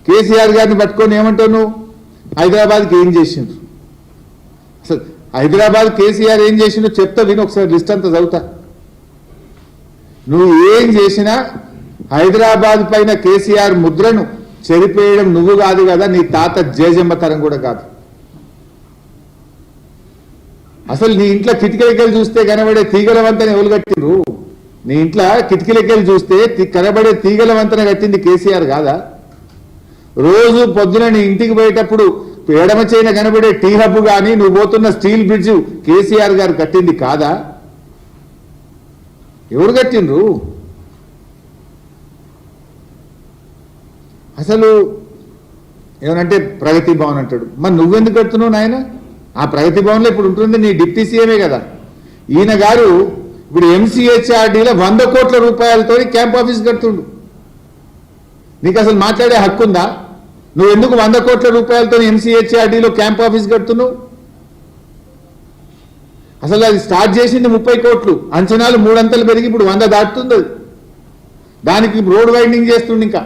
కేసీఆర్ గారిని పట్టుకొని ఏమంటావు నువ్వు? హైదరాబాద్కి ఏం చేసిండ్రు? అసలు హైదరాబాద్ కేసీఆర్ ఏం చేసిండో చెప్తా విని, ఒకసారి లిస్ట్ అంతా చదువుతా. నువ్వు ఏం చేసినా హైదరాబాద్ పైన కేసీఆర్ ముద్రను చెరిపేయడం నువ్వు కాదు కదా, నీ తాత జేజమ్మ తరం కూడా కాదు. అసలు నీ ఇంట్లో కిటికీలకెళ్ళి చూస్తే కనబడే తీగల వంతెన ఎవరు కట్టిండ్రు? నీ ఇంట్లో కిటికీలకెళ్ళి చూస్తే కనబడే తీగల వంతెన కట్టింది కేసీఆర్ కాదా? రోజు పొద్దున నీ ఇంటికి పోయేటప్పుడు ఎడమ చేయన కనబడే టీ హబ్ కానీ నువ్వు పోతున్న స్టీల్ బ్రిడ్జ్ కేసీఆర్ గారు కట్టింది కాదా? ఎవరు కట్టిండ్రు? అసలు ఏమనంటే ప్రగతి భవన్ అంటాడు. మరి నువ్వెందుకు కడుతున్నావు నాయన? ఆ ప్రగతి భవన్లో ఇప్పుడు ఉంటుంది నీ డిప్యూటీ సీఎమే కదా. ఈయన గారు ఇప్పుడు ఎంసీహెచ్ఆర్డీలో 100 కోట్ల రూపాయలతో క్యాంప్ ఆఫీస్ కడుతుండు. నీకు అసలు మాట్లాడే హక్కు ఉందా? నువ్వు ఎందుకు 100 కోట్ల రూపాయలతో ఎంసీహెచ్ఆర్డీలో క్యాంప్ ఆఫీస్ కడుతున్నావు? అసలు అది స్టార్ట్ చేసింది 30 కోట్లు, అంచనాలు 3 అంతలు పెరిగి ఇప్పుడు 100 దాటుతుంది. దానికి రోడ్ వైండింగ్ చేస్తుండే. ఇంకా